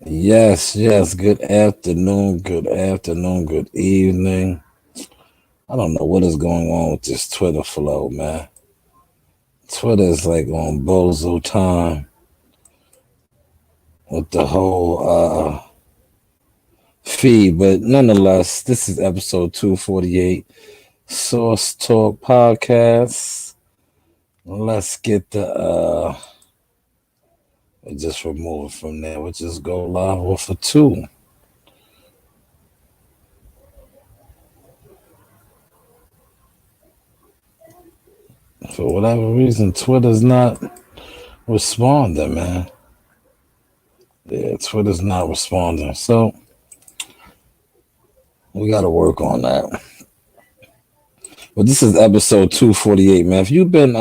Yes. Good afternoon, good evening. I don't know what is going on with this Twitter flow, man. Twitter is like on bozo time with the whole feed, but nonetheless, this is episode 248, Source Talk Podcast. Let's get the we'll just remove it from there. We'll just go live with a two. For whatever reason, Twitter's not responding, man. Yeah, Twitter's not responding. So we got to work on that. But this is episode 248, man. If you've been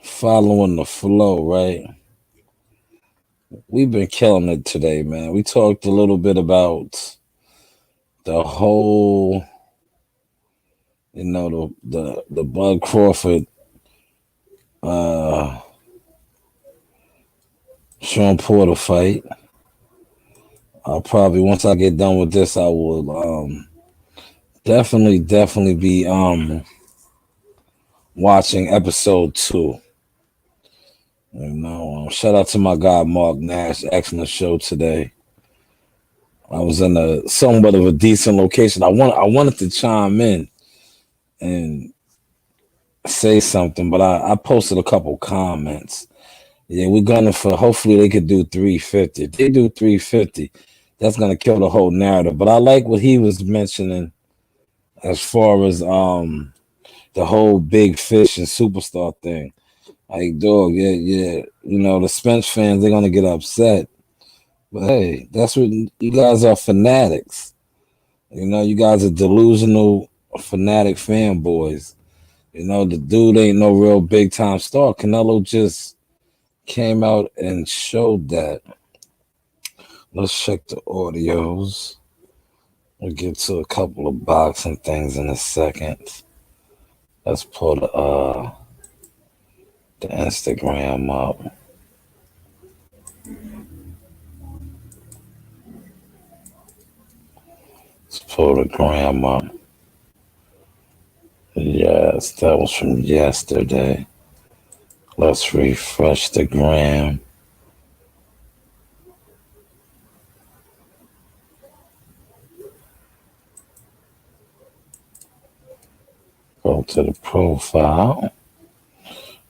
following the flow, right? We've been killing it today, man. We talked a little bit about the whole, the Bud Crawford, uh, Sean Porter fight. I'll probably once I get done with this, I will definitely be watching episode 2. Shout out to my guy Mark Nash. Excellent show today. I was in a somewhat of a decent location. I wanted to chime in and say something, but I posted a couple comments. Yeah, we're gunning for. Hopefully, they could do 350. If they do 350, that's gonna kill the whole narrative. But I like what he was mentioning as far as the whole big fish and superstar thing. Like, dog, yeah. The Spence fans, they're gonna get upset. But hey, that's what you guys are, fanatics. You guys are delusional fanatic fanboys. The dude ain't no real big time star. Canelo just came out and showed that. Let's check the audios. We'll get to a couple of boxing things in a second. Let's pull the Instagram up. Let's pull the gram up. Yes, that was from yesterday. Let's refresh the gram. Go to the profile.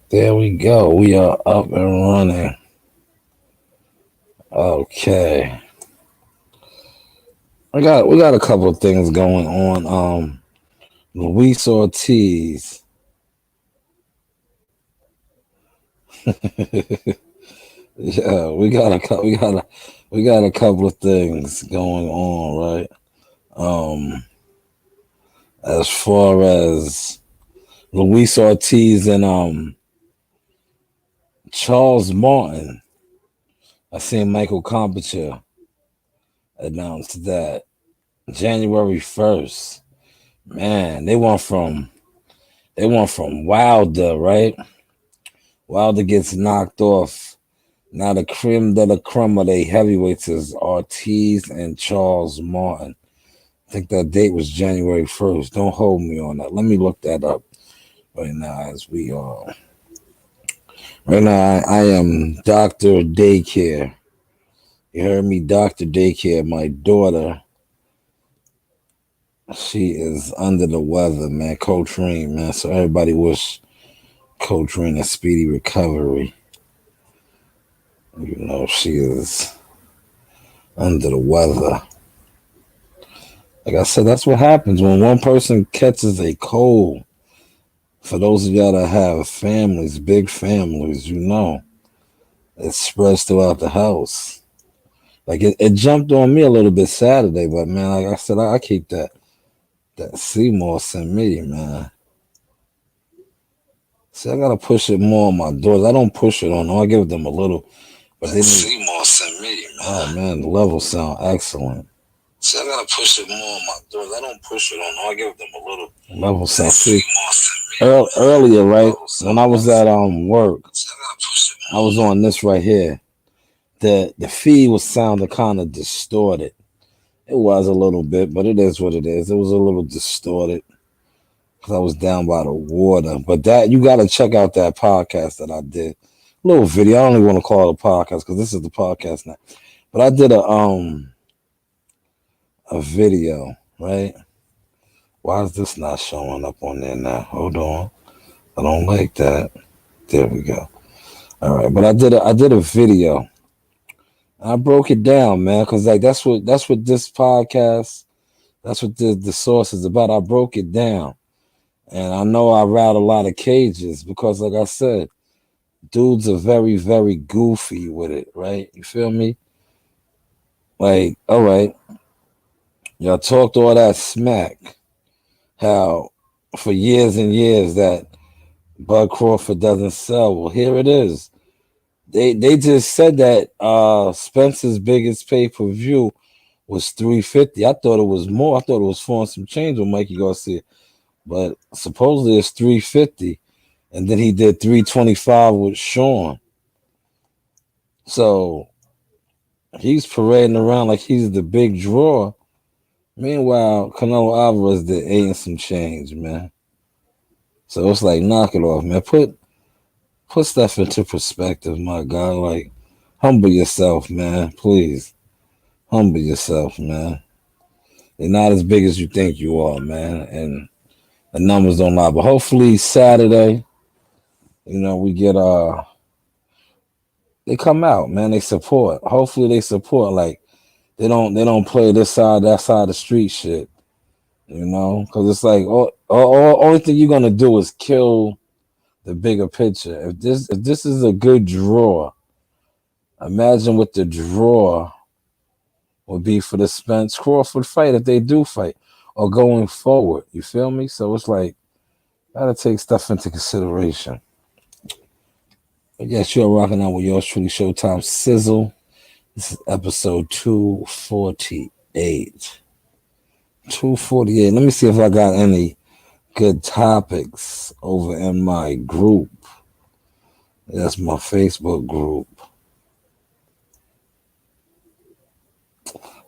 There we go. We are up and running. Okay. We got a couple of things going on. Luis Ortiz. Yeah, we got a couple of things going on, right? As far as Luis Ortiz and Charles Martin, I seen Michael Competier announced that January 1st. Man, they went from Wilder, right? Wilder gets knocked off. Now the creme de la creme of the heavyweights is Ortiz and Charles Martin. I think that date was January 1st. Don't hold me on that. Let me look that up right now as we are. Right now, I am Dr. Daycare. You heard me, Dr. Daycare. My daughter, she is under the weather, man. Coach Reem, man. So everybody wish Coach Reem a speedy recovery. She is under the weather. Like I said, that's what happens when one person catches a cold. For those of y'all that have families, big families, it spreads throughout the house. Like it jumped on me a little bit Saturday, but man, like I said, I keep that CMOS in me, man. See, I gotta push it more on my daughters. I don't push it on them. I give them a little, but they need CMOS in me, man. Oh man, the levels sound excellent. See, I gotta push it more on my daughters. I don't push it on them. I give them a little level sound. See, earlier, right when I was at work, I was on this right here. the feed was sounding kind of distorted. It was a little bit, but it is what it is. It was a little distorted because I was down by the water. But that you got to check out that podcast that I did. Little video. I don't even want to call it a podcast because this is the podcast now. But I did a video, right? Why is this not showing up on there now? Hold on. I don't like that. There we go. All right, but I did a video. I broke it down, man, because like that's what this podcast, that's what the source is about. I broke it down. And I know I rattle a lot of cages because like I said, dudes are very, very goofy with it, right? You feel me? Like, all right, y'all talked all that smack. How for years and years that Bud Crawford doesn't sell. Well, here it is. They just said that Spencer's biggest pay-per-view was 350. I thought it was more. I thought it was 4 and some change with Mikey Garcia. But supposedly it's 350. And then he did 325 with Sean. So he's parading around like he's the big draw. Meanwhile, Canelo Alvarez did 8 and some change, man. So it's like, knock it off, man. Put stuff into perspective, my God. Like, humble yourself, man. Please. Humble yourself, man. You're not as big as you think you are, man. And the numbers don't lie. But hopefully Saturday, we get they come out, man. They support. Hopefully they support. Like they don't play this side, that side of the street shit. Because it's like only thing you're gonna do is kill the bigger picture. If this is a good draw, imagine what the draw would be for the Spence Crawford fight if they do fight or going forward. You feel me? So it's like gotta take stuff into consideration. But yes, you're rocking out with yours truly, Showtime Sizzle. This is episode 248. 248. Let me see if I got any good topics over in my group. That's my Facebook group.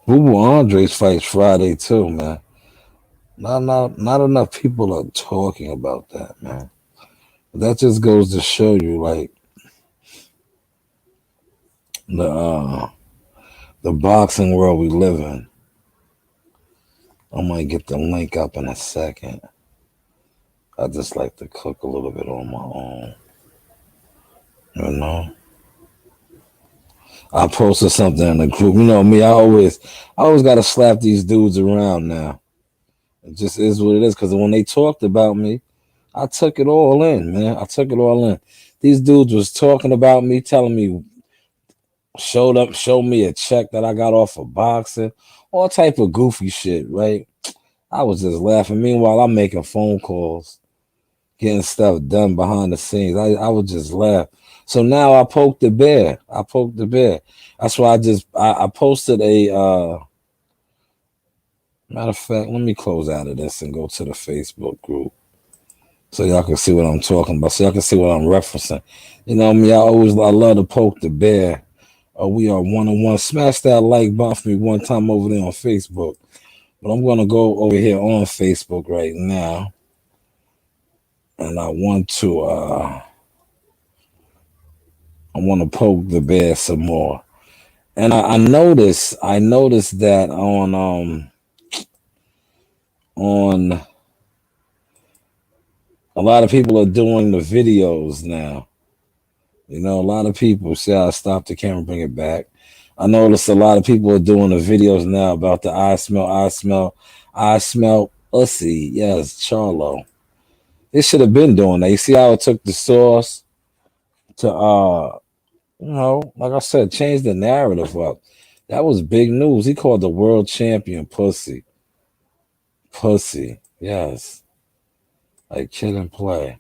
Boo Andre's fights Friday too, man. Not enough people are talking about that, man. But that just goes to show you, like the boxing world we live in. I might get the link up in a second. I just like to cook a little bit on my own. I posted something in the group. You know me, I always gotta slap these dudes around now. It just is what it is. Because when they talked about me, I took it all in, man. I took it all in. These dudes was talking about me, telling me, showed me a check that I got off of boxing, all type of goofy shit, right? I was just laughing. Meanwhile, I'm making phone calls, getting stuff done behind the scenes. I would just laugh. So now I poked the bear. That's why I posted a matter of fact, let me close out of this and go to the Facebook group so y'all can see what I'm talking about, so y'all can see what I'm referencing. You know me, I love to poke the bear. We are one-on-one. Smash that like button for me one time over there on Facebook. But I'm going to go over here on Facebook right now. And I want to poke the bear some more. And I noticed that on a lot of people are doing the videos now. A lot of people see I stop the camera, bring it back. I noticed a lot of people are doing the videos now about the I smell ussy. Yes, Charlo. They should have been doing that. You see how it took the sauce to like I said, change the narrative up. That was big news. He called the world champion pussy. Pussy. Yes. Like kid and play.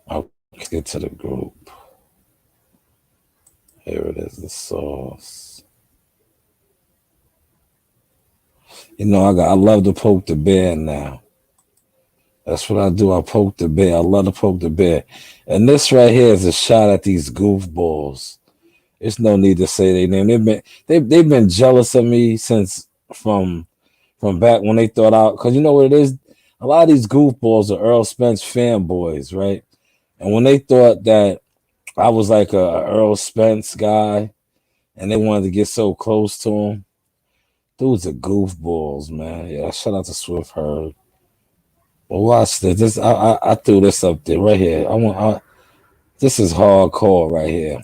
I'll get to the group. Here it is, the sauce. I love to poke the bear now. That's what I do. I poke the bear. I love to poke the bear. And this right here is a shot at these goofballs It's no need to say their name. They've been jealous of me since from back when they thought out, because you know what it is? A lot of these goofballs are Earl Spence fanboys, right? And when they thought that I was like a Earl Spence guy and they wanted to get so close to him, dudes are goofballs, man. Yeah, shout out to Swift Herd. Well, watch this. I threw this up there right here. This is hardcore right here.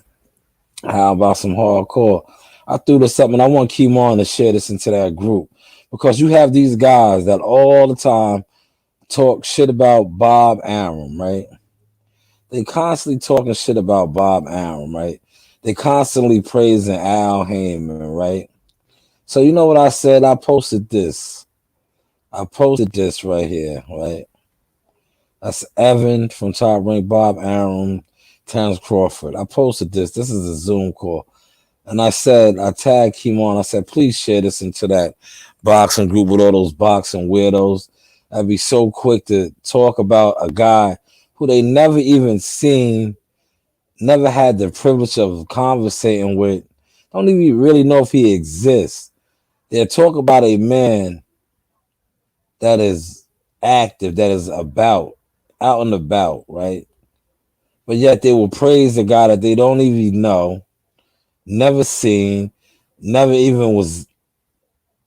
How about some hardcore? I threw this up and I want Kimon to share this into that group, because you have these guys that all the time talk shit about Bob Arum, right? They constantly talking shit about Bob Arum, right? They constantly praising Al Heyman, right? So you know what I said? I posted this. Right here, right? That's Evan from Top Rank, Bob Arum, Terrence Crawford. I posted this. This is a Zoom call. And I tagged him on. I said, please share this into that boxing group with all those boxing weirdos. I'd be so quick to talk about a guy who they never even seen, never had the privilege of conversating with, don't even really know if he exists. They talk about a man that is active, that is out and about, right? But yet they will praise a guy that they don't even know, never seen, never even was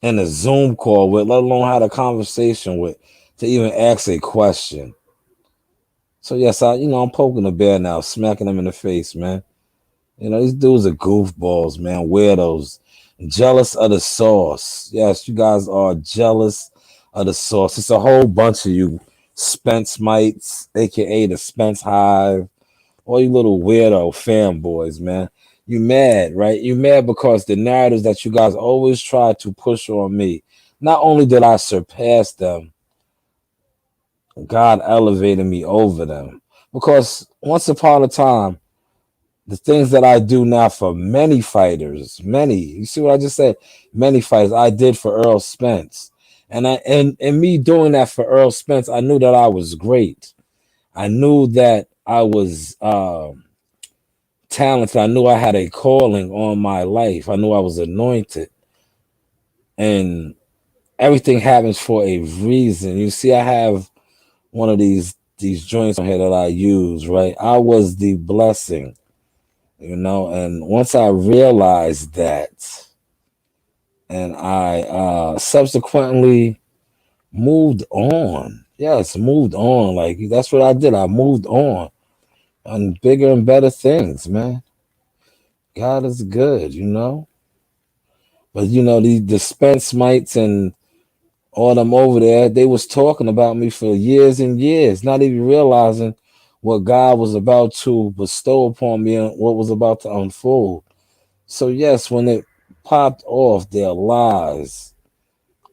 in a Zoom call with, let alone had a conversation with, to even ask a question. So yes, I'm poking the bear now, smacking him in the face, man. These dudes are goofballs, man, weirdos, jealous of the sauce. Yes, you guys are jealous of the sauce. It's a whole bunch of you Spence mites, aka the Spence Hive, all you little weirdo fanboys, man. You mad, right? You mad because the narratives that you guys always try to push on me, not only did I surpass them, God elevated me over them. Because once upon a time, the things that I do now for many fighters, you see what I just said? Many fighters I did for Earl Spence. And me doing that for Earl Spence, I knew that I was great. I knew that I was talented. I knew I had a calling on my life. I knew I was anointed. And everything happens for a reason. You see, I have one of these joints on here that I use, right? I was the blessing, and once I realized that, and I subsequently moved on. Yes, moved on. Like, that's what I did. I moved on bigger and better things, man. God is good, But the Spence mites and all them over there, they was talking about me for years and years, not even realizing what God was about to bestow upon me and what was about to unfold. So yes, when it popped off, their lies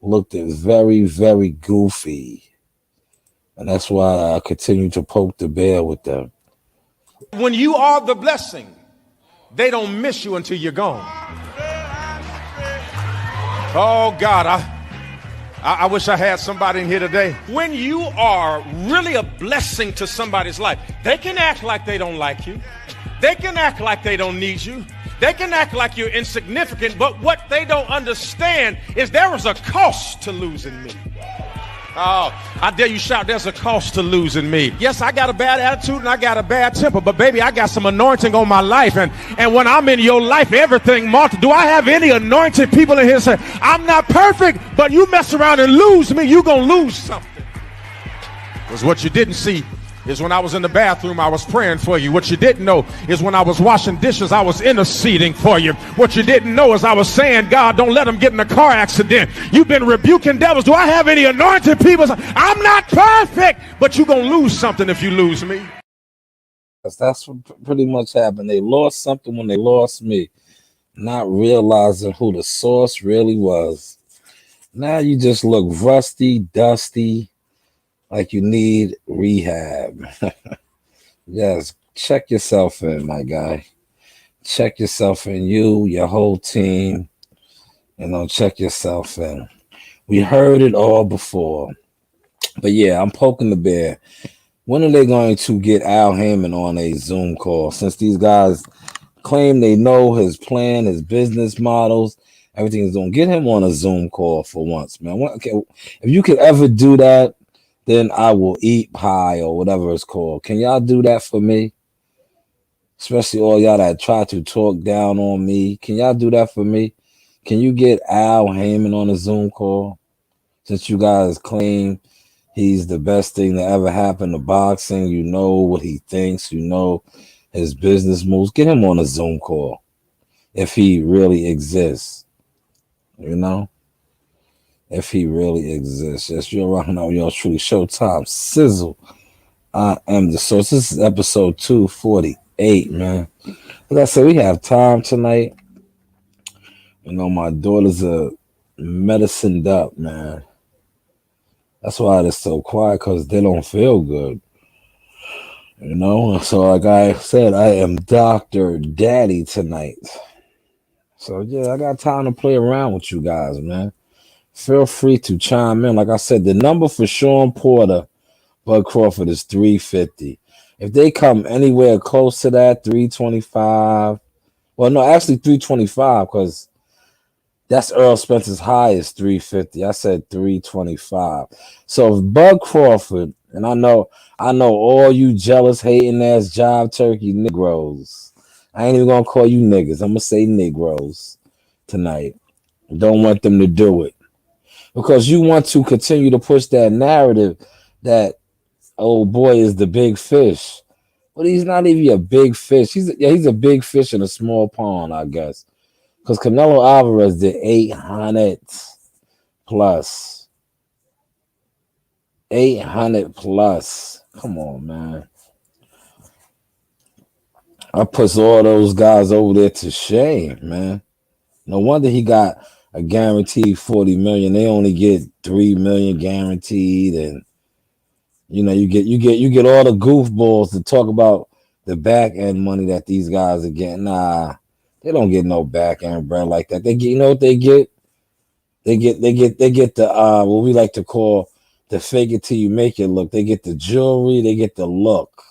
looked very, very goofy. And that's why I continue to poke the bear with them. When you are the blessing, they don't miss you until you're gone. Oh God, I wish I had somebody in here today. When you are really a blessing to somebody's life, they can act like they don't like you. They can act like they don't need you. They can act like you're insignificant, but what they don't understand is there is a cost to losing me. Oh, I dare you shout, there's a cost to losing me. Yes, I got a bad attitude and I got a bad temper, but baby, I got some anointing on my life. And when I'm in your life, everything multiplies. Do I have any anointed people in here say, I'm not perfect, but you mess around and lose me, you're going to lose something. Because what you didn't see is when I was in the bathroom, I was praying for you. What you didn't know is when I was washing dishes, I was interceding for you. What you didn't know is I was saying, God, don't let them get in a car accident. You've been rebuking devils. Do I have any anointed people? I'm not perfect, but you're going to lose something if you lose me. That's what pretty much happened. They lost something when they lost me, not realizing who the source really was. Now you just look rusty, dusty, like you need rehab. Yes, check yourself in, my guy. Check yourself in, your whole team. Check yourself in. We heard it all before. But yeah, I'm poking the bear. When are they going to get Al Heyman on a Zoom call? Since these guys claim they know his plan, his business models, everything is doing. Get him on a Zoom call for once, man. Okay, if you could ever do that, then I will eat pie or whatever it's called. Can y'all do that for me? Especially all y'all that try to talk down on me. Can y'all do that for me? Can you get Al Heyman on a Zoom call? Since you guys claim he's the best thing that ever happened to boxing, you know what he thinks, you know his business moves. Get him on a Zoom call if he really exists. You know? If he really exists. Yes, you're rocking out yours truly. Showtime Sizzle. I am the source. This is episode 248, man. Like I said, we have time tonight. You know, my daughters are medicined up, man. That's why they're so quiet, because they don't feel good. You know, so like I said, I am Dr. Daddy tonight. So yeah, I got time to play around with you guys, man. Feel free to chime in. Like I said, the number for Sean Porter, Bud Crawford is 350. If they come anywhere close to that, 325. Well, no, actually 325, because that's Earl Spencer's highest, 350. I said 325. So if Bud Crawford, and I know all you jealous, hating ass job turkey Negroes. I ain't even gonna call you niggas. I'm gonna say Negroes tonight. Don't want them to do it. Because you want to continue to push that narrative that old boy is the big fish. But he's not even a big fish. He's a big fish in a small pond, I guess. Because Canelo Alvarez did 800 plus. 800 plus. Come on, man. I put all those guys over there to shame, man. No wonder he got a guaranteed 40 million. They only get 3 million guaranteed, and you know, you get all the goofballs to talk about the back end money that these guys are getting. Nah, they don't get no back end bread like that. They get, you know what they get? They get the what we like to call the fake it till you make it look. They get the jewelry, they get the look.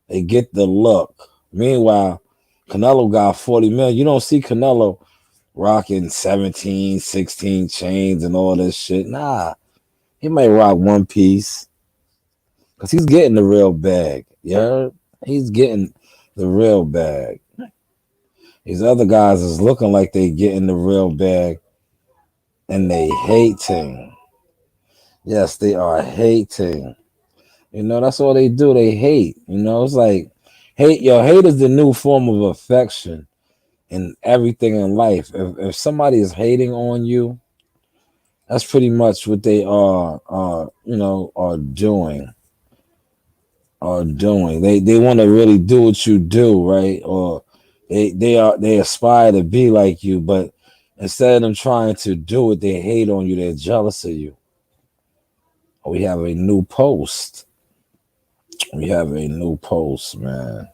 They get the look. Meanwhile, Canelo got 40 million. You don't see Canelo rocking 17, 16 chains and all this shit. Nah. He might rock one piece. Because he's getting the real bag. Yeah, he's getting the real bag. These other guys is looking like they getting the real bag, and they hating. Yes, they are hating. You know, that's all they do. They hate. You know, it's like hate. Hate is the new form of affection in everything in life. If somebody is hating on you, that's pretty much what they are doing. They want to really do what you do, right? Or they aspire to be like you, but instead of them trying to do it, they hate on you. They're jealous of you. We have a new post. Man.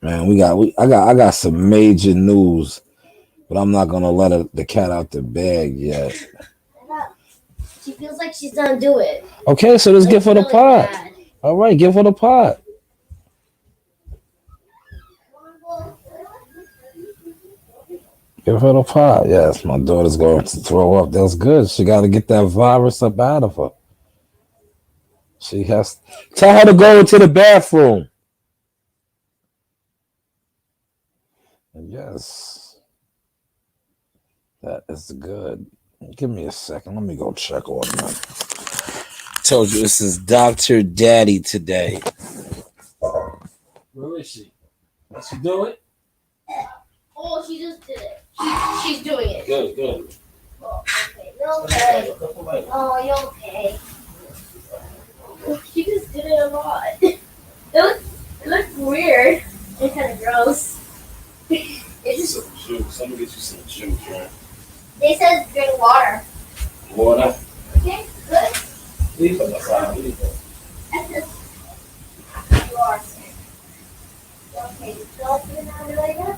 Man, I got some major news, but I'm not gonna let the cat out the bag yet. She feels like she's gonna do it. Okay, so let's give her the pot. Bad. All right, give her the pot. Give her the pot. Yes, my daughter's going to throw up. That's good. She got to get that virus up out of her. She has. Tell her to go into the bathroom. Yes. That is good. Give me a second. Let me go check on them. Told you this is Dr. Daddy today. Where is she? Did she do it? Oh, she just did it. She's doing it. Good. Oh, okay. You're okay. Oh, you're okay. She just did it a lot. It looks weird. It's kind of gross. Some juice. I'm gonna get you some juice, right? They said drink water. Water? Okay, good. Leave it aside. Leave it. You are sick. Okay, you feel like you're not really good?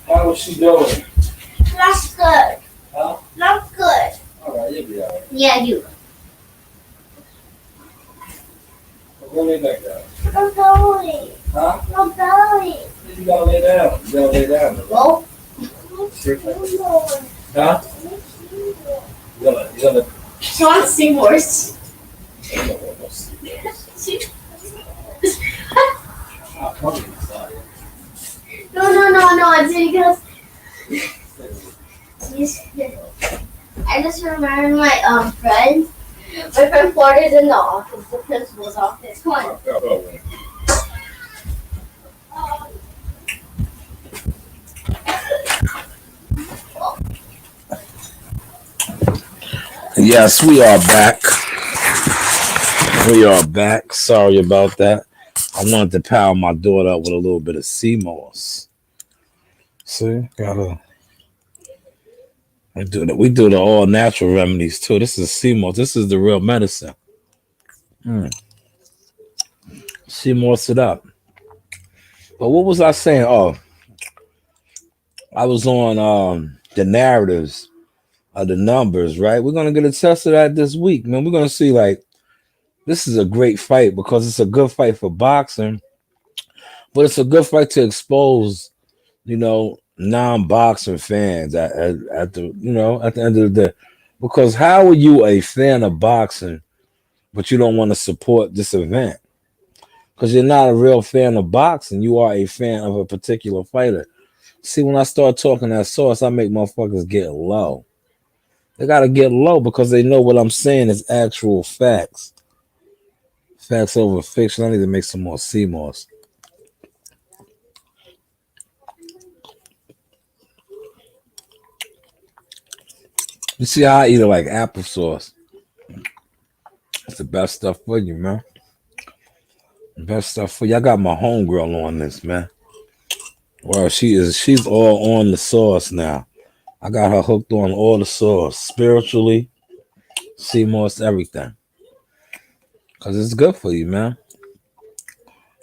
How is she doing? Not good. Huh? Not good. Alright, you'll be alright. Yeah, you. What do you think, guys? I'm going. Huh? I'm going. You gotta lay down. You gotta lay down. No. Huh? You gotta. She wants Seymour's. No. Until you I just remembered my friend. My friend farted in the office, the principal's office. Come on. Yes, we are back. We are back. Sorry about that. I wanted to power my daughter up with a little bit of sea moss. See, we do the all natural remedies too. This is sea moss. This is the real medicine. Sea moss it up. But what was I saying? Oh, I was on the narratives of the numbers, right? We're gonna get a test of that this week, man. We're gonna see like this is a great fight because it's a good fight for boxing, but it's a good fight to expose, non-boxing fans at the at the end of the day. Because how are you a fan of boxing, but you don't want to support this event? Because you're not a real fan of boxing. You are a fan of a particular fighter. See, when I start talking that sauce, I make motherfuckers get low. They gotta get low because they know what I'm saying is actual facts. Facts over fiction. I need to make some more sea moss. You see how I eat it like applesauce. It's the best stuff for you, man. Best stuff for you. I got my homegirl on this, man. Well, she's all on the sauce now. I got her hooked on all the sauce. Spiritually, sea moss, everything. Cause it's good for you, man.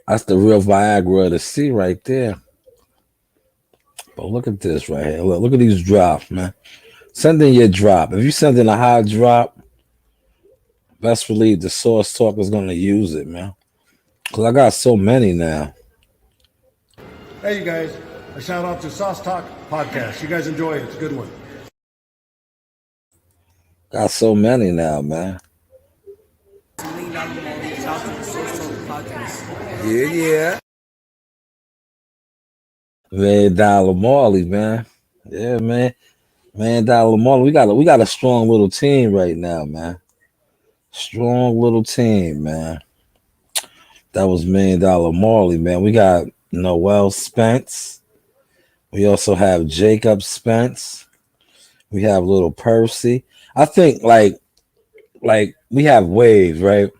That's the real Viagra of the sea right there. But look at this right here. Look at these drops, man. Send in your drop. If you send in a high drop, best believe the Saucetalk is gonna use it, man. Cause I got so many now. Hey, you guys. A shout out to Saucetalk podcast. You guys enjoy it. It's a good one. Got so many now, man. Yeah. $1 Marley, man. Yeah, man. $1 Marley. We got a strong little team right now, man. Strong little team, man. That was $1 Marley, man. We got Noel Spence. We also have Jacob Spence. We have little Percy. I think like we have waves, right?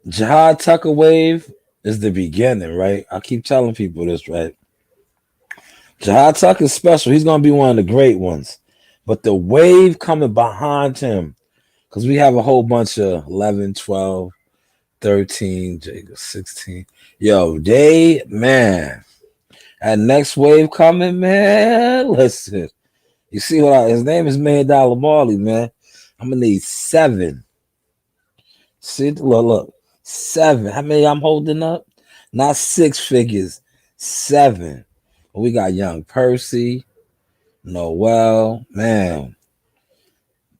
Jihad Tucker wave is the beginning, right? I keep telling people this, right? Jihad Tucker is special. He's gonna be one of the great ones. But the wave coming behind him, because we have a whole bunch of 11, 12, 13, 16. Yo, man. That next wave coming, man. Listen. You see his name is $1 Marley, man. I'm gonna need 7. See, look. 7. How many I'm holding up? Not 6 figures. 7. We got young Percy, Noel, man.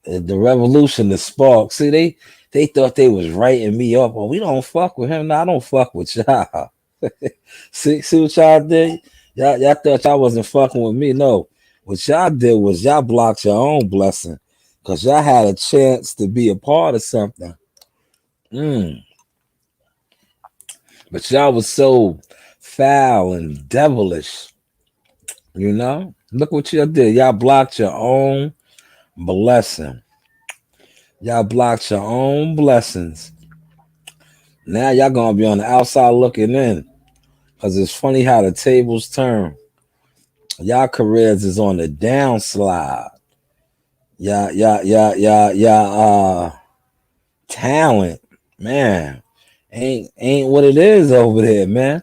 The revolution, the spark. See, they thought they was writing me up. Well, we don't fuck with him. No, I don't fuck with y'all. see what y'all did? Y'all thought y'all wasn't fucking with me. No. What y'all did was y'all blocked your own blessing. Because y'all had a chance to be a part of something. But y'all was so foul and devilish. Look what y'all did. Y'all blocked your own blessing. Y'all blocked your own blessings. Now y'all gonna be on the outside looking in. Cause it's funny how the tables turn. Y'all careers is on the downslide. Y'all talent, man. Ain't what it is over there, man.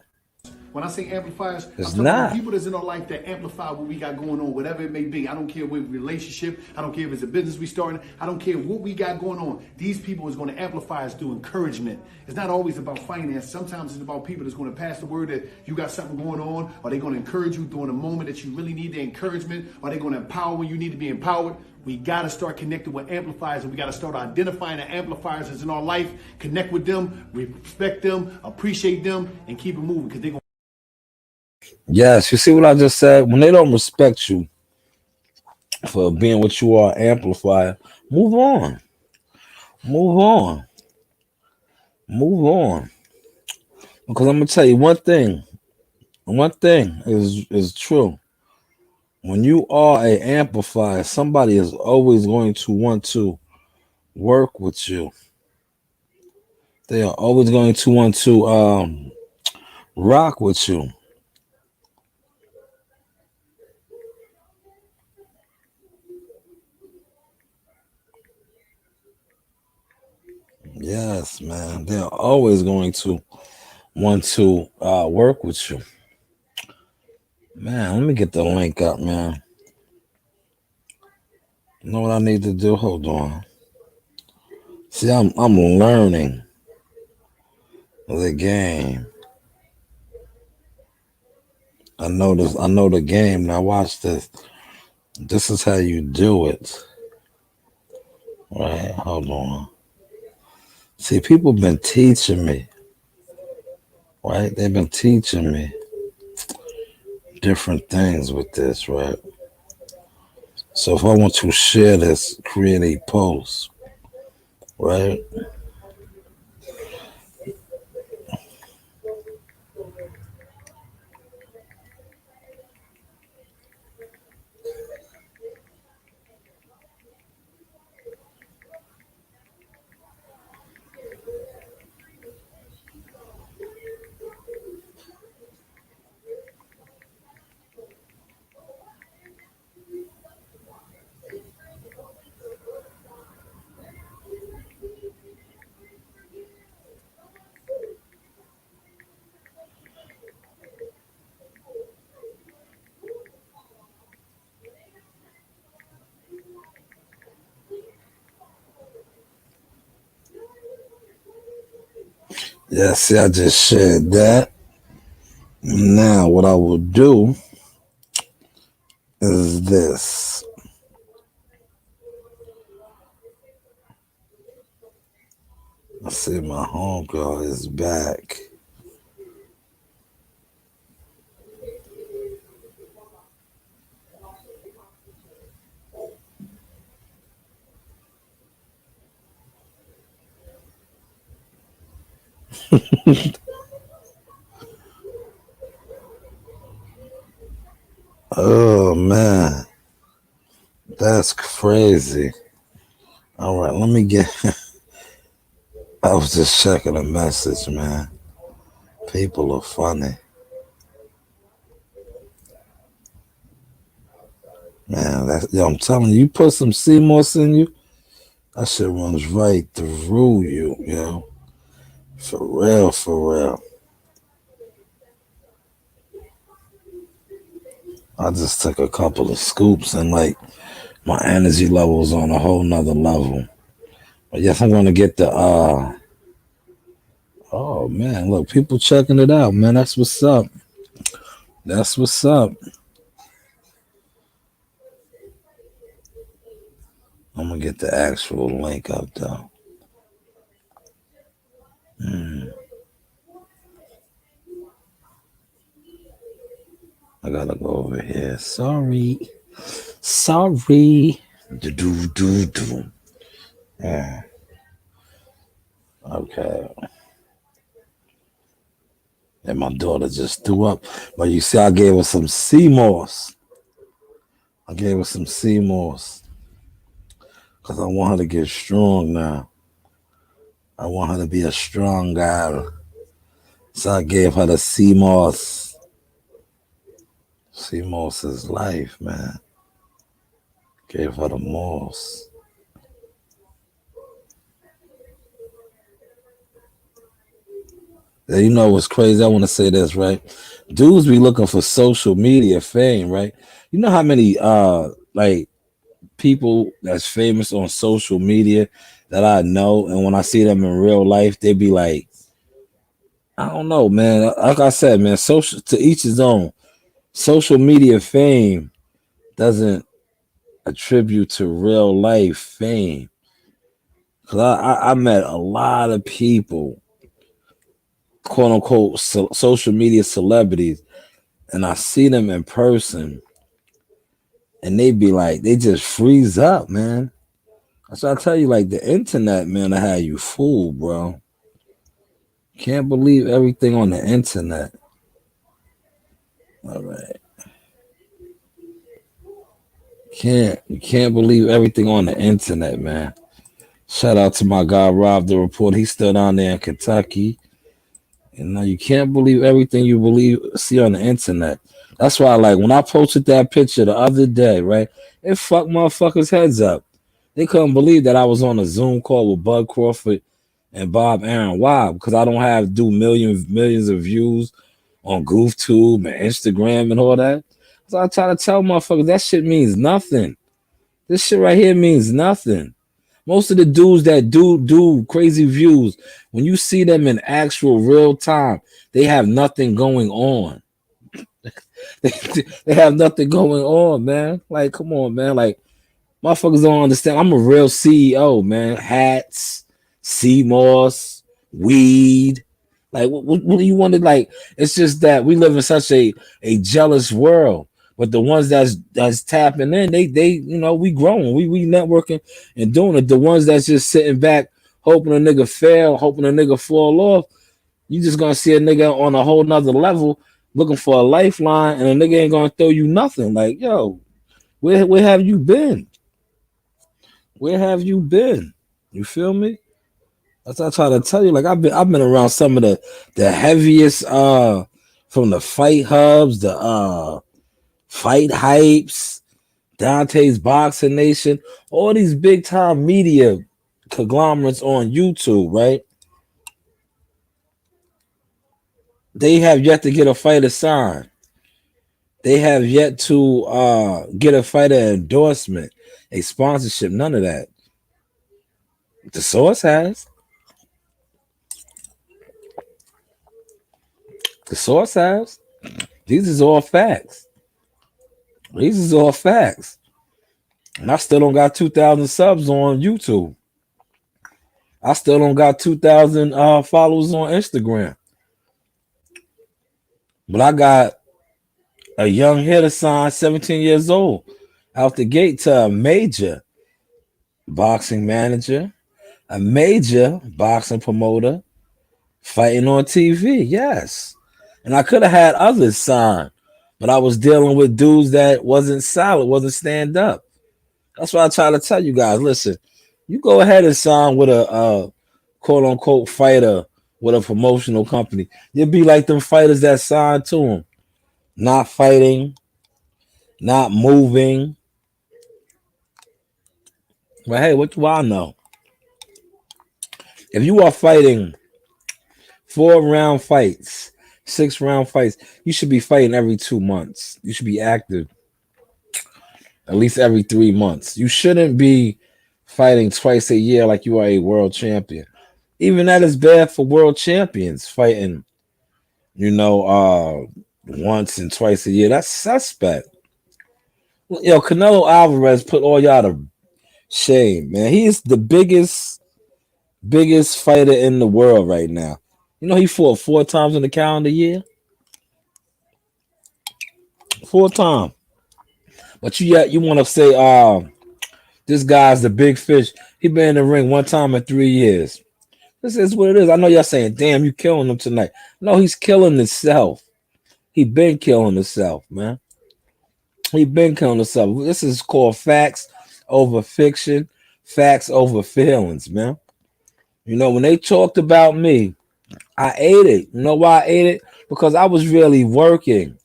When I say amplifiers, It's I'm talking about not. the people that's in our life that amplify what we got going on, whatever it may be. I don't care what relationship, I don't care if it's a business we starting, I don't care what we got going on. These people is going to amplify us through encouragement. It's not always about finance. Sometimes it's about people that's going to pass the word that you got something going on, or they're going to encourage you during a moment that you really need the encouragement, or they're going to empower when you need to be empowered. We got to start connecting with amplifiers, and we got to start identifying the amplifiers that's in our life, connect with them, respect them, appreciate them, and keep it moving, because they're going. Yes, you see what I just said? When they don't respect you for being what you are, amplifier, move on. Move on. Move on. Because I'm gonna tell you one thing. One thing is true. When you are a amplifier, somebody is always going to want to work with you. They are always going to want to rock with you. Yes, man. They're always going to want to work with you. Man, let me get the link up, man. You know what I need to do? Hold on. See, I'm learning the game. I know this. I know the game. Now watch this. This is how you do it. Right? Hold on. See, people been teaching me. Right? They've been teaching me different things with this, right? So if I want to share this, create a post, right? Yeah, see, I just shared that. Now, what I will do is this. I see my homegirl is back. Oh, man. That's crazy. All right, let me get. I was just checking a message, man. People are funny. Man, I'm telling you, you put some CMOS in you, that shit runs right through you, yo. For real, for real. I just took a couple of scoops and like my energy level's on a whole nother level. But yes, I'm gonna get the oh man, look, people checking it out, man. That's what's up. That's what's up. I'm gonna get the actual link up though. I gotta go over here. Sorry. Sorry. Do. Yeah. Okay. And my daughter just threw up. But you see, I gave her some sea moss. I gave her some sea moss. Because I want her to get strong now. I want her to be a strong gal. So I gave her the sea moss. Sea moss is life, man. Gave her the moss. You know what's crazy? I want to say this, right? Dudes be looking for social media fame, right? You know how many like people that's famous on social media that I know, and when I see them in real life, they be like, I don't know, man. Like I said, man, social to each his own. Social media fame doesn't attribute to real life fame. Cause I met a lot of people, quote unquote, social media celebrities, and I see them in person, and they be like, they just freeze up, man. That's what I tell you, like the internet, man, I had you fooled, bro. Can't believe everything on the internet. All right. You can't believe everything on the internet, man. Shout out to my guy Rob the report. He's still down there in Kentucky. And now you can't believe everything you see on the internet. That's why, like, when I posted that picture the other day, right? It fucked motherfuckers' heads up. They couldn't believe that I was on a Zoom call with Bud Crawford and Bob Aaron. Why? Because I don't have do millions of views on GoofTube and Instagram and all that. So I try to tell motherfuckers that shit means nothing. This shit right here means nothing. Most of the dudes that do crazy views, when you see them in actual real time, they have nothing going on. They have nothing going on, man. Like, come on, man. Like, motherfuckers don't understand. I'm a real CEO, man. Hats, sea moss, weed. Like, what do you want to like? It's just that we live in such a jealous world. But the ones that's tapping in, they we growing, we networking and doing it. The ones that's just sitting back, hoping a nigga fail, hoping a nigga fall off. You just gonna see a nigga on a whole nother level looking for a lifeline, and a nigga ain't gonna throw you nothing. Like, yo, where have you been? Where have you been? You feel me? That's what I try to tell you. Like I've been around some of the heaviest from the fight hubs, the fight hypes, Dante's Boxing Nation, all these big time media conglomerates on YouTube, right? They have yet to get a fighter signed. They have yet to get a fighter endorsement, a sponsorship, none of that. The source has. The source has. These is all facts. These is all facts. And I still don't got 2,000 subs on YouTube. I still don't got 2,000 followers on Instagram. But I got a young hitter signed, 17 years old, out the gate to a major boxing manager, a major boxing promoter, fighting on TV. Yes. And I could have had others signed, but I was dealing with dudes that wasn't solid, wasn't stand up. That's why I try to tell you guys, listen, you go ahead and sign with a quote unquote fighter with a promotional company. You'll be like them fighters that signed to him. Not fighting, not moving. But hey, what do I know? If you are fighting 4-round fights, 6-round fights, you should be fighting every 2 months. You should be active at least every 3 months. You shouldn't be fighting twice a year like you are a world champion. Even that is bad for world champions fighting, once and twice a year. That's suspect. Yo, Canelo Alvarez put all y'all to shame, man. He is the biggest fighter in the world right now. You know, he fought 4 times in the calendar year. 4 times. But you want to say, this guy's the big fish. He been in the ring 1 time in 3 years. This is what it is. I know y'all saying, damn, you killing him tonight. No, he's killing himself. He been killing himself, man. He been killing himself. This is called facts over fiction, facts over feelings, man. You know, when they talked about me, I ate it. You know why I ate it? Because I was really working.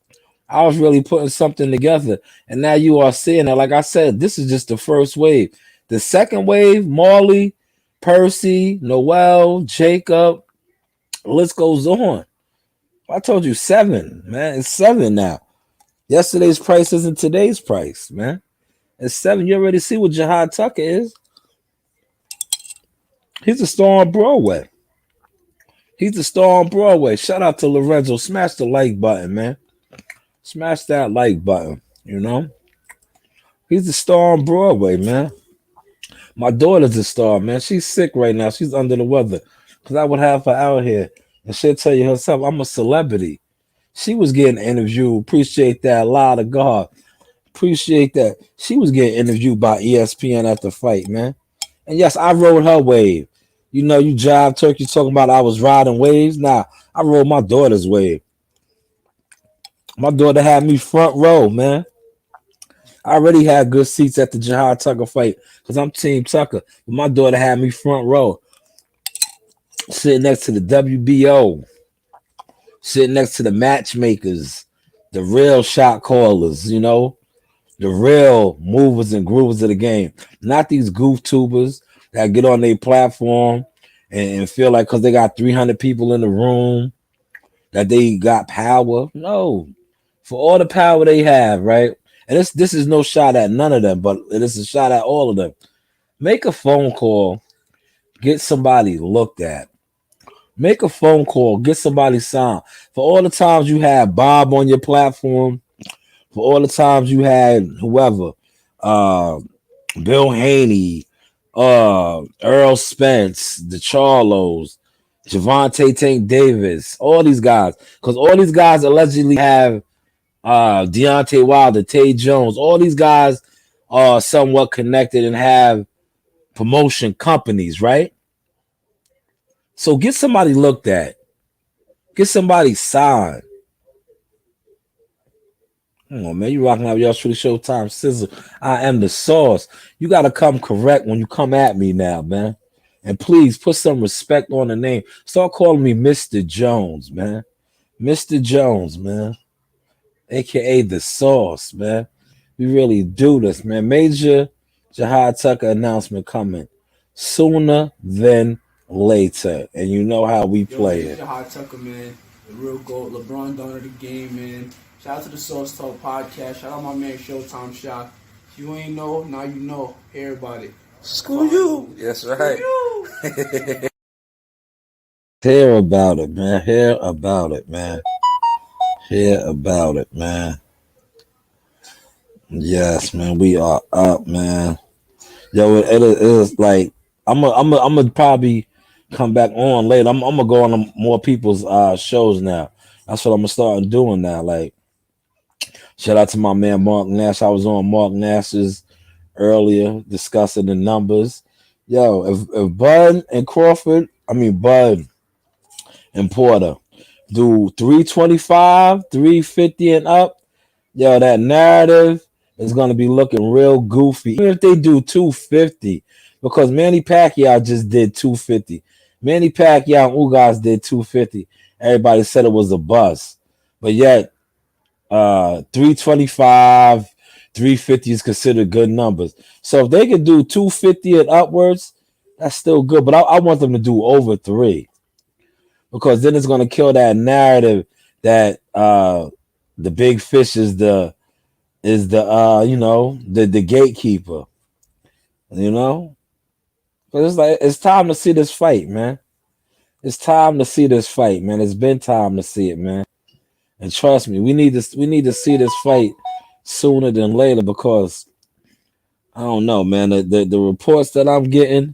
I was really putting something together. And now you are seeing that. Like I said, this is just the first wave. The second wave, Marley, Percy, Noel, Jacob, The list goes on. I told you 7, man. It's 7 now. Yesterday's price isn't today's price, man. It's 7. You already see what Jahad Tucker is. He's a star on Broadway. He's a star on Broadway. Shout out to Lorenzo. Smash the like button, man. Smash that like button. You know, he's a star on Broadway, man. My daughter's a star, man. She's sick right now. She's under the weather. Because I would have her out here. And she'll tell you herself, I'm a celebrity. She was getting interviewed. Appreciate that. A lot of God. Appreciate that. She was getting interviewed by ESPN at the fight, man. And yes, I rode her wave. You know, you jive turkey talking about I was riding waves. Nah, I rode my daughter's wave. My daughter had me front row, man. I already had good seats at the Jahad Tucker fight because I'm Team Tucker. But my daughter had me front row, sitting next to the WBO, sitting next to the matchmakers, the real shot callers, you know, the real movers and groovers of the game. Not these goof tubers that get on their platform and feel like because they got 300 people in the room that they got power. No, for all the power they have, right? And this is no shot at none of them, but it is a shot at all of them. Make a phone call, get somebody looked at. Make a phone call, get somebody signed. For all the times you had Bob on your platform, for all the times you had whoever, uh, Bill Haney, Earl Spence, the Charlos, Javante Tank Davis, all these guys, because all these guys allegedly have Deontay Wilder, Tay Jones, all these guys are somewhat connected and have promotion companies, right? So get somebody looked at, get somebody signed. Come on, man. You rocking out y'all truly Showtime Sizzle. I am the sauce. You gotta come correct when you come at me now, man. And please put some respect on the name. Start calling me Mr. Jones, man. Mr. Jones, man. AKA the sauce, man. We really do this, man. Major Jahad Tucker announcement coming sooner than later. And you know how we play it. Jahad Tucker, man. The real GOAT. LeBron done of the game, man. Shout out to the Saucetalk podcast. Shout out my man Showtime Shot. If you ain't know, now you know. Hear about it. Screw you. That's right. Hear about it, man. Hear about it, man. Hear about it, man. Yes, man. We are up, man. Yo, it is like I'm gonna probably come back on later. I'm gonna go on more people's shows now. That's what I'm gonna start doing now. Like, shout out to my man Mark Nash. I was on Mark Nash's earlier discussing the numbers. Yo, if Bud and Bud and Porter do 325, 350 and up, yo, that narrative is gonna be looking real goofy. Even if they do 250, because Manny Pacquiao just did 250. Manny Pacquiao and Ugas did 250. Everybody said it was a bust. But yet 325, 350 is considered good numbers. So if they could do 250 and upwards, that's still good. But I want them to do over 3. Because then it's gonna kill that narrative that the big fish is the the gatekeeper. You know? Because it's like it's time to see this fight, man. It's time to see this fight, man. It's been time to see it, man. And trust me, we need to see this fight sooner than later because I don't know, man. The reports that I'm getting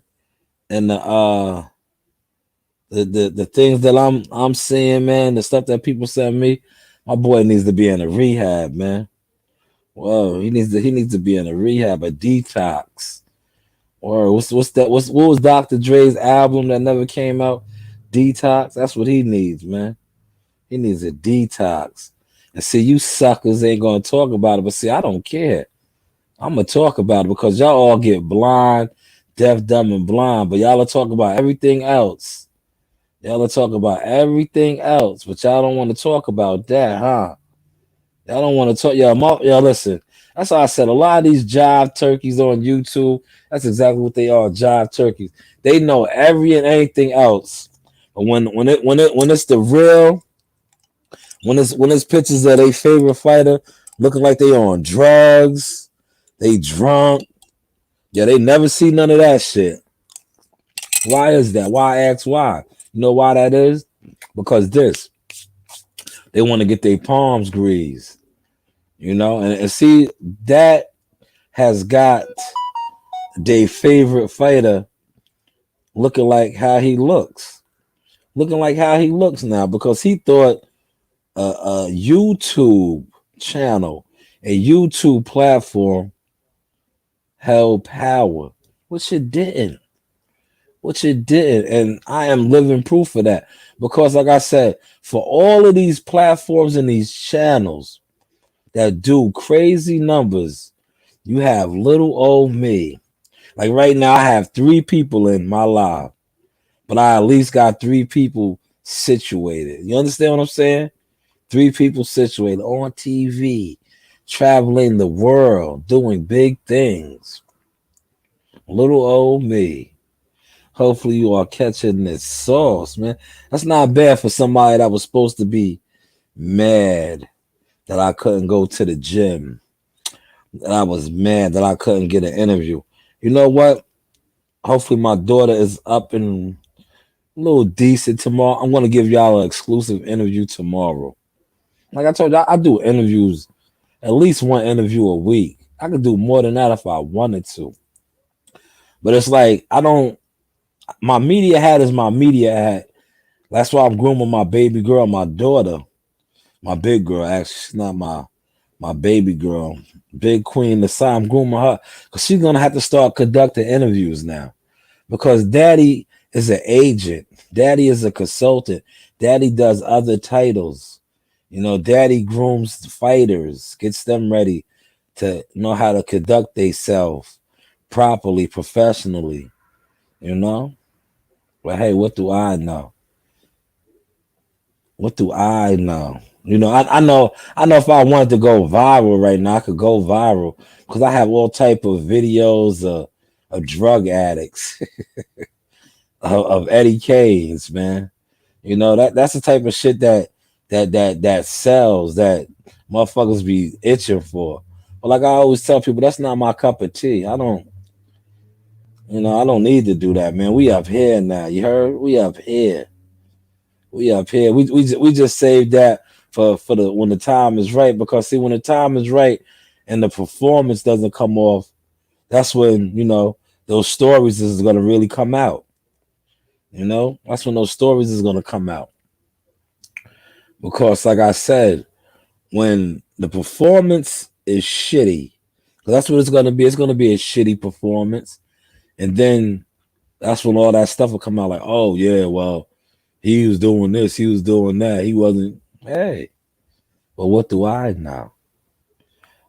and the things that I'm seeing, man, the stuff that people send me, my boy needs to be in a rehab, man. Whoa, he needs to be in a rehab, a detox. Or what was Dr. Dre's album that never came out? Detox. That's what he needs, man. He needs a detox. And see, you suckers ain't gonna talk about it, but see, I don't care. I'm gonna talk about it because y'all all get blind, deaf, dumb, and blind, but y'all are talking about everything else. Y'all are talking about everything else, but y'all don't want to talk about that, huh? Y'all don't want to talk. Y'all listen. That's why I said a lot of these jive turkeys on YouTube. That's exactly what they are, jive turkeys. They know every and anything else, When it's the real, when it's pictures of their favorite fighter looking like they on drugs, they drunk. Yeah, they never see none of that shit. Why is that? Why ask why? You know why that is? Because they want to get their palms greased. You know, and see that has got their favorite fighter looking like how he looks. Looking like how he looks now because he thought a YouTube channel, a YouTube platform held power, which it didn't. Which it didn't. And I am living proof of that. Because, like I said, for all of these platforms and these channels that do crazy numbers, you have little old me. Like right now, I have 3 people in my live, but I at least got 3 people situated. You understand what I'm saying? 3 people situated on TV, traveling the world, doing big things. Little old me. Hopefully you are catching this sauce, man. That's not bad for somebody that was supposed to be mad that I couldn't go to the gym. That I was mad that I couldn't get an interview. You know what? Hopefully my daughter is up and a little decent tomorrow. I'm going to give y'all an exclusive interview tomorrow. Like I told you, I do interviews, at least one interview a week. I could do more than that if I wanted to. But it's like, my media hat is my media hat. That's why I'm grooming my baby girl, my daughter, my big girl. Actually, she's not my baby girl, big queen. The I'm grooming her because she's gonna have to start conducting interviews now. Because daddy is an agent, daddy is a consultant, daddy does other titles. You know, daddy grooms fighters, gets them ready to know how to conduct themselves properly, professionally. You know, but hey, what do I know? What do I know? You know, I know if I wanted to go viral right now, I could go viral because I have all type of videos of drug addicts, of Eddie K's, man. You know, that's the type of shit that sells, that motherfuckers be itching for. But like I always tell people, that's not my cup of tea. I don't need to do that, man. We up here now. You heard? We up here. We up here. We just saved that for the when the time is right. Because see, when the time is right and the performance doesn't come off, that's when those stories is gonna really come out. That's when those stories is gonna come out. Because like I said, when the performance is shitty, 'cause that's what it's gonna be. It's gonna be a shitty performance, and then that's when all that stuff will come out. Like, oh yeah, well, he was doing this, he was doing that, he wasn't. Hey. But what do I know?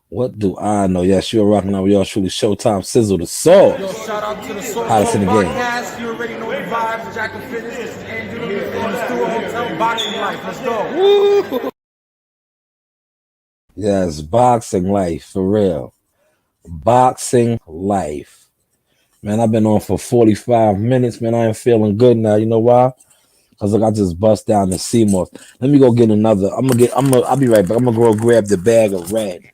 What do I know? Yes, you're rocking out with y'all truly Showtime Sizzle the Soul. Yo, shout out to the Hottest in Saucetalk the game. podcast. You already know the vibes. Jack and Fitness. This is Andrew in the Stewart Hotel Boxing Life. Let's go. Yes, boxing life, for real. Boxing life. Man, I've been on for 45 minutes, man. I ain't feeling good now. You know why? Cause look, I just bust down the CMOS. Let me go get another. I'll be right back. I'm gonna go grab the bag of red.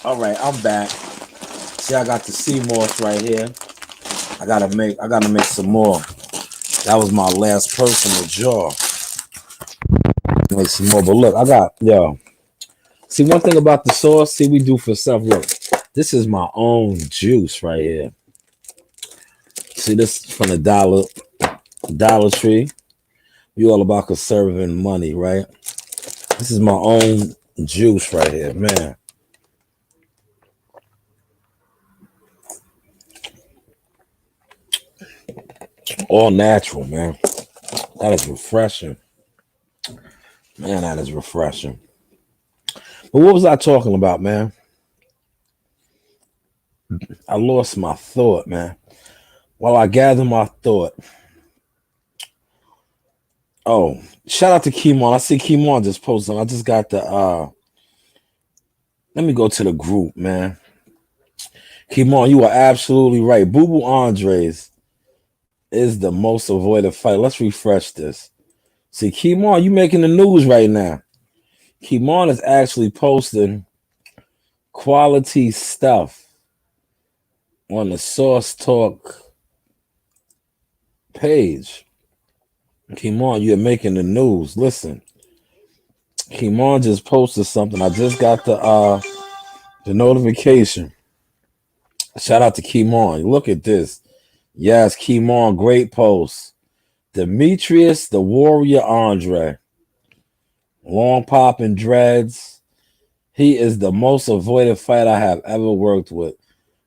All right, I'm back. See, I got the sea moss right here. I gotta make some more. That was my last personal jar. Make some more. But look, I got yo. See, one thing about the sauce, see, we do for self. Look, this is my own juice right here. See, this is from the Dollar Tree. You all about conserving money, right? This is my own juice right here, man. All natural, man. That is refreshing. Man, that is refreshing. But what was I talking about, man? I lost my thought, man. While I gather my thought. Oh, shout out to Kimon. I see Kimon just posted. I just got the let me go to the group, man. Kimon, you are absolutely right. Boo Boo Andres is the most avoided fight. Let's refresh this. See, Kimon, you making the news right now. Kimon is actually posting quality stuff on the Saucetalk page. Kimon, you're making the news. Listen, Kimon just posted something. I just got the notification. Shout out to Kimon. Look at this. Yes, Kimon, great post. Demetrius the Warrior Andre. Long popping dreads. He is the most avoided fighter I have ever worked with.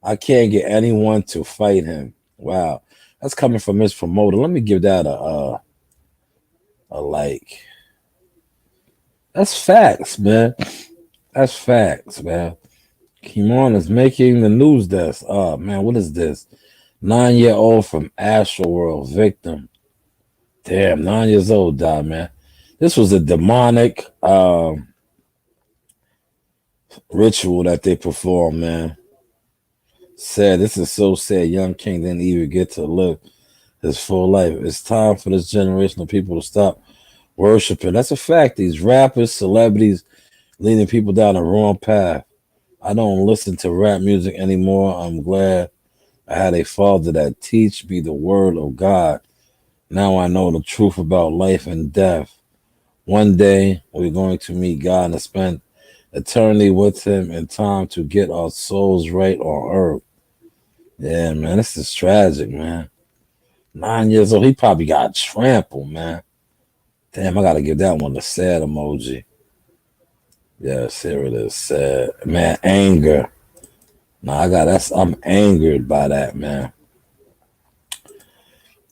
I can't get anyone to fight him. Wow. That's coming from his promoter. Let me give that a like. That's facts, man. That's facts, man. Kimon is making the news desk. Oh, man, what is this? 9-year-old from Astro World victim. Damn, 9 years old died, man. This was a demonic ritual that they performed, man. Sad. This is so sad. Young King didn't even get to live his full life. It's time for this generation of people to stop worshiping. That's a fact. These rappers, celebrities, leading people down the wrong path. I don't listen to rap music anymore. I'm glad I had a father that teach me the word of God. Now I know the truth about life and death. One day we're going to meet God and spend eternity with him in time to get our souls right on earth. Yeah, man, this is tragic, man. 9 years old, he probably got trampled, man. Damn, I gotta give that one the sad emoji. Yes, here it is. Sad. Man, anger. Nah, I'm angered by that, man.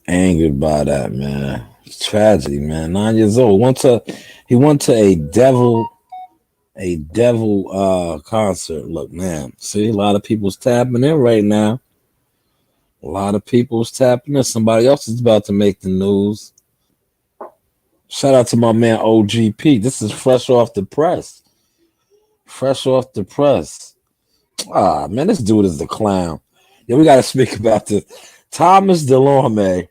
Angered by that, man. It's tragedy, man. 9 years old. He went to a devil concert. Look, man. See, a lot of people's tapping in right now. A lot of people's tapping in. Somebody else is about to make the news. Shout out to my man OGP. This is fresh off the press. Fresh off the press. Ah, man, this dude is the clown. Yeah, we got to speak about this. Thomas Delorme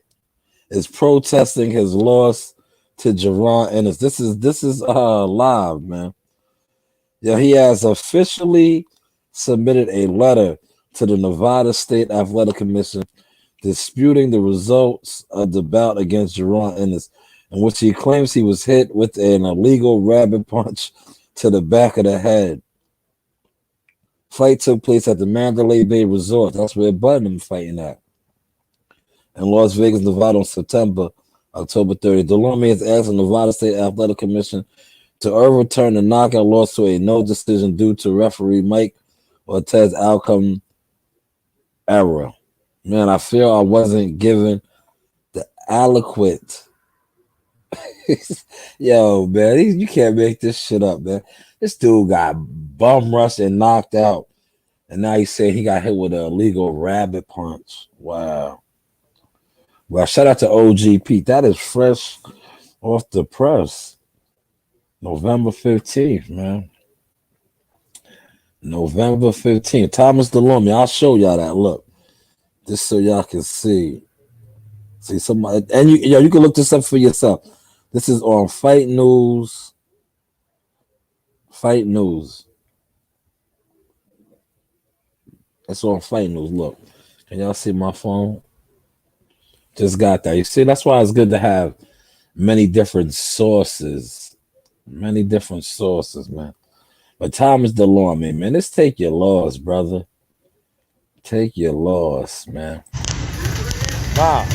is protesting his loss to Jerron Ennis. This is live, man. Yeah, he has officially submitted a letter to the Nevada State Athletic Commission disputing the results of the bout against Jerron Ennis, in which he claims he was hit with an illegal rabbit punch to the back of the head. Fight took place at the Mandalay Bay Resort. That's where Button fighting at. In Las Vegas, Nevada on October 30th. Delorme has asked the Nevada State Athletic Commission to overturn the knockout loss to a no decision due to referee Mike Ortiz's outcome error. Man, I feel I wasn't given the adequate. Yo, man, you can't make this shit up, man. This dude got bum rushed and knocked out. And now he's saying he got hit with an illegal rabbit punch. Wow. Well, shout out to OGP. That is fresh off the press. November 15th, man. November 15th. Thomas Delorme. I'll show y'all that. Look. Just so y'all can see. See somebody. And you can look this up for yourself. This is on Fight News. Fight News. It's on Fight News. Look, can y'all see my phone? Just got that. You see, that's why it's good to have many different sources. Many different sources, man. But Thomas DeLorme, man, let's take your loss, brother. Take your loss, man. Bob.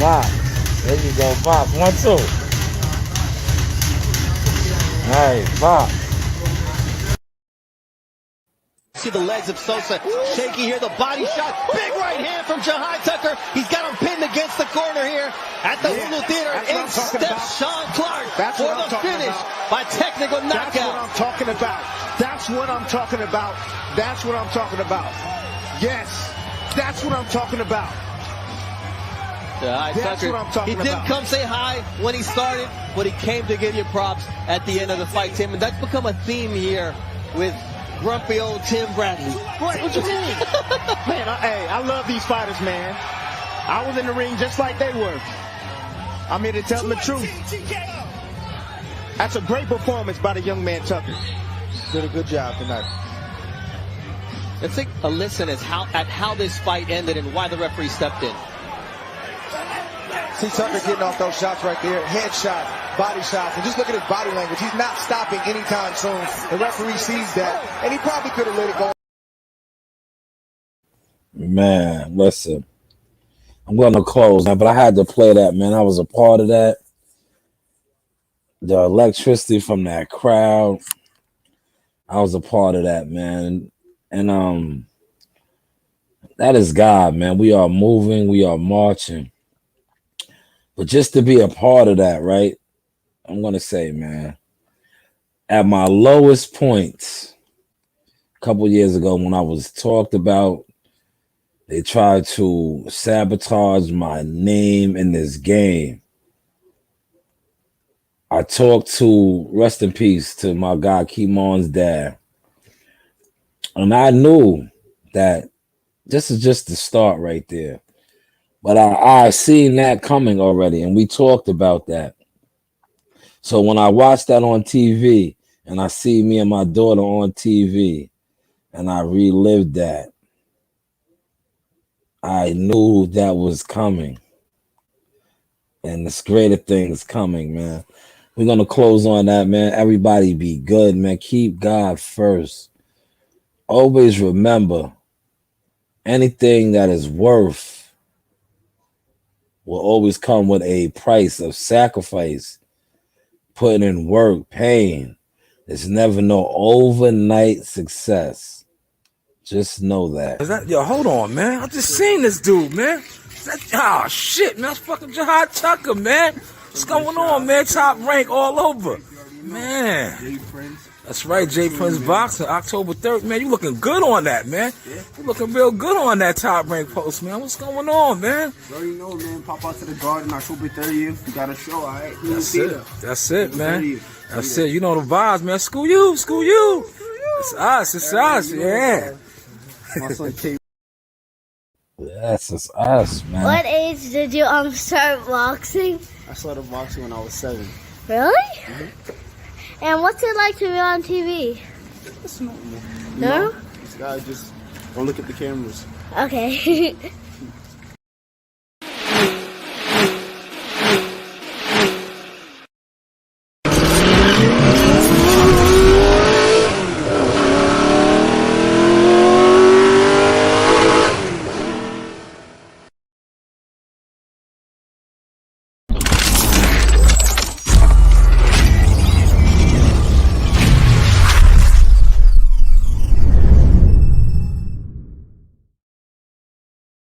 Bob. There you go, Bob. 1-2. Hey, Bob. See the legs of Sosa shaky here, the body shot, big right hand from Jahai Tucker. He's got him pinned against the corner here at the Hulu Theater. In steps Sean Clark for the finish by technical knockout. That's what I'm talking about. That's what I'm talking about. That's what I'm talking about. Yes, that's what I'm talking about. That's what I'm talking about. He didn't come say hi when he started, but he came to give you props at the end of the fight, Tim. And that's become a theme here with grumpy old Tim Bradley. What you mean? Man, I love these fighters, man. I was in the ring just like they were. I'm here to tell them the truth. That's a great performance by the young man Tucker. Did a good job tonight. Let's take a listen at how this fight ended and why the referee stepped in. See Tucker getting off those shots right there. Head shot, body shots. And just look at his body language. He's not stopping anytime soon. The referee sees that. And he probably could have let it go. Man, listen. I'm going to close now, but I had to play that, man. I was a part of that. The electricity from that crowd. I was a part of that, man. And that is God, man. We are moving. We are marching. But just to be a part of that, right? I'm going to say, man, at my lowest points, a couple years ago when I was talked about, they tried to sabotage my name in this game. I talked to, rest in peace, to my guy, Keemon's dad. And I knew that this is just the start right there. But I seen that coming already, and we talked about that. So when I watched that on TV, and I see me and my daughter on TV, and I relived that, I knew that was coming. And this greater things coming, man. We're going to close on that, man. Everybody be good, man. Keep God first. Always remember, anything that is worth will always come with a price of sacrifice, putting in work, pain. There's never no overnight success. Just know that. Yo, hold on, man. I just seen this dude, man. Oh, shit, man. That's fucking Jahai Tucker, man. What's going on, man? Top rank all over. Man. That's right, J Prince Boxing, October 3rd. Man, you looking good on that, man. You looking real good on that top rank post, man. What's going on, man? You already know, man. Pop out to the garden October 30th. We got a show, all right? That's it, man. That's it. You know the vibes, man. School you. It's us, yeah. My son K. Yes, it's us, man. What age did you start boxing? I started boxing when I was 7. Really? Mm-hmm. And what's it like to be on TV? It's normal. No? This guy just don't look at the cameras. Okay.